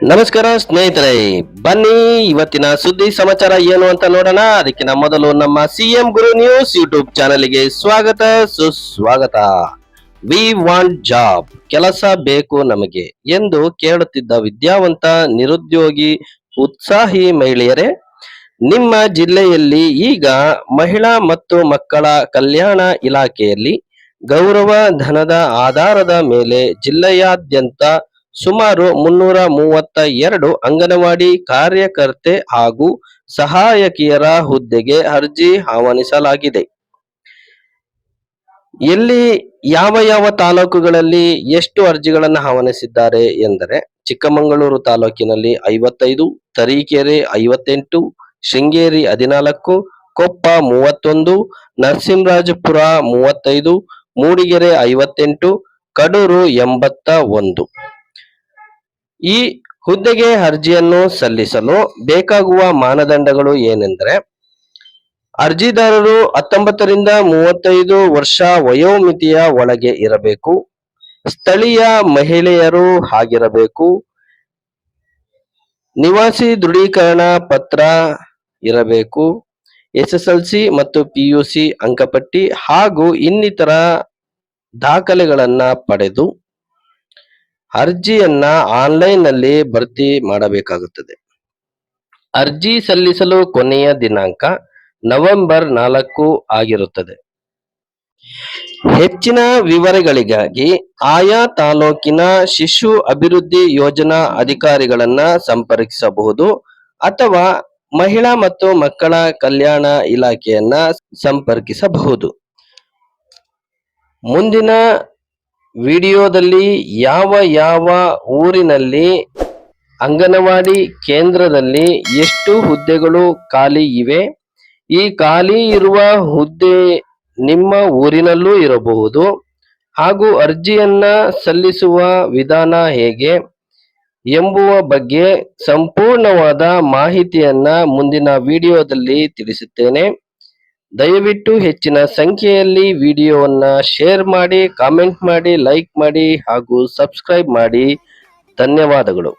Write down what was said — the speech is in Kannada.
ನಮಸ್ಕಾರ ಸ್ನೇಹಿತರೆ, ಬನ್ನಿ ಇವತ್ತಿನ ಸುದ್ದಿ ಸಮಾಚಾರ ಏನು ಅಂತ ನೋಡೋಣ. ಅದಕ್ಕಿಂತ ಮೊದಲು ನಮ್ಮ ಸಿಎಂ ಗುರು ನ್ಯೂಸ್ ಯೂಟ್ಯೂಬ್ ಚಾನೆಲ್ಗೆ ಸ್ವಾಗತ ಸುಸ್ವಾಗತ. ವಿ ವಾಂಟ್ ಜಾಬ್, ಕೆಲಸ ಬೇಕು ನಮಗೆ ಎಂದು ಕೇಳುತ್ತಿದ್ದ ವಿದ್ಯಾವಂತ, ನಿರುದ್ಯೋಗಿ, ಉತ್ಸಾಹಿ ಮಹಿಳೆಯರೇ, ನಿಮ್ಮ ಜಿಲ್ಲೆಯಲ್ಲಿ ಈಗ ಮಹಿಳಾ ಮತ್ತು ಮಕ್ಕಳ ಕಲ್ಯಾಣ ಇಲಾಖೆಯಲ್ಲಿ ಗೌರವ ಧನದ ಆಧಾರದ ಮೇಲೆ ಜಿಲ್ಲೆಯಾದ್ಯಂತ ಸುಮಾರು 332 ಅಂಗನವಾಡಿ ಕಾರ್ಯಕರ್ತೆ ಹಾಗೂ ಸಹಾಯಕಿಯರ ಹುದ್ದೆಗೆ ಅರ್ಜಿ ಆಹ್ವಾನಿಸಲಾಗಿದೆ. ಎಲ್ಲಿ ಯಾವ ತಾಲೂಕುಗಳಲ್ಲಿ ಎಷ್ಟು ಅರ್ಜಿಗಳನ್ನು ಆಹ್ವಾನಿಸಿದ್ದಾರೆ ಎಂದರೆ, ಚಿಕ್ಕಮಗಳೂರು ತಾಲೂಕಿನಲ್ಲಿ 55, ತರೀಕೆರೆ 58, ಶೃಂಗೇರಿ 14, ಕೊಪ್ಪ 31, ನರಸಿಂಹರಾಜಪುರ 35, ಮೂಡಿಗೆರೆ 58, ಕಡೂರು 81. ಈ ಹುದ್ದೆಗೆ ಅರ್ಜಿಯನ್ನು ಸಲ್ಲಿಸಲು ಬೇಕಾಗುವ ಮಾನದಂಡಗಳು ಏನೆಂದರೆ, ಅರ್ಜಿದಾರರು 19 ರಿಂದ 35 ವರ್ಷ ವಯೋಮಿತಿಯ ಒಳಗೆ ಇರಬೇಕು, ಸ್ಥಳೀಯ ಮಹಿಳೆಯರು ಆಗಿರಬೇಕು, ನಿವಾಸಿ ದೃಢೀಕರಣ ಪತ್ರ ಇರಬೇಕು, SSLC ಮತ್ತು PUC ಅಂಕಪಟ್ಟಿ ಹಾಗೂ ಇನ್ನಿತರ ದಾಖಲೆಗಳನ್ನ ಪಡೆದು ಅರ್ಜಿಯನ್ನ ಆನ್ಲೈನ್ ನಲ್ಲಿ ಭರ್ತಿ ಮಾಡಬೇಕಾಗುತ್ತದೆ. ಅರ್ಜಿ ಸಲ್ಲಿಸಲು ಕೊನೆಯ ದಿನಾಂಕ ನವೆಂಬರ್ 4 ಆಗಿರುತ್ತದೆ. ಹೆಚ್ಚಿನ ವಿವರಗಳಿಗಾಗಿ ಆಯಾ ತಾಲೂಕಿನ ಶಿಶು ಅಭಿವೃದ್ಧಿ ಯೋಜನಾ ಅಧಿಕಾರಿಗಳನ್ನ ಸಂಪರ್ಕಿಸಬಹುದು ಅಥವಾ ಮಹಿಳಾ ಮತ್ತು ಮಕ್ಕಳ ಕಲ್ಯಾಣ ಇಲಾಖೆಯನ್ನ ಸಂಪರ್ಕಿಸಬಹುದು. ಮುಂದಿನ ವಿಡಿಯೋದಲ್ಲಿ ಯಾವ ಊರಿನಲ್ಲಿ ಅಂಗನವಾಡಿ ಕೇಂದ್ರದಲ್ಲಿ ಎಷ್ಟು ಹುದ್ದೆಗಳು ಖಾಲಿ ಇವೆ, ಈ ಖಾಲಿ ಇರುವ ಹುದ್ದೆ ನಿಮ್ಮ ಊರಿನಲ್ಲೂ ಇರಬಹುದು ಹಾಗೂ ಅರ್ಜಿಯನ್ನ ಸಲ್ಲಿಸುವ ವಿಧಾನ ಹೇಗೆ ಎಂಬುವ ಬಗ್ಗೆ ಸಂಪೂರ್ಣವಾದ ಮಾಹಿತಿಯನ್ನ ಮುಂದಿನ ವಿಡಿಯೋದಲ್ಲಿ ತಿಳಿಸುತ್ತೇನೆ. ದಯವಿಟ್ಟು ಹೆಚ್ಚಿನ ಸಂಖ್ಯೆಯಲ್ಲಿ ವಿಡಿಯೋವನ್ನ ಶೇರ್ ಮಾಡಿ, ಕಾಮೆಂಟ್ ಮಾಡಿ, ಲೈಕ್ ಮಾಡಿ ಹಾಗೂ ಸಬ್ಸ್ಕ್ರೈಬ್ ಮಾಡಿ. ಧನ್ಯವಾದಗಳು.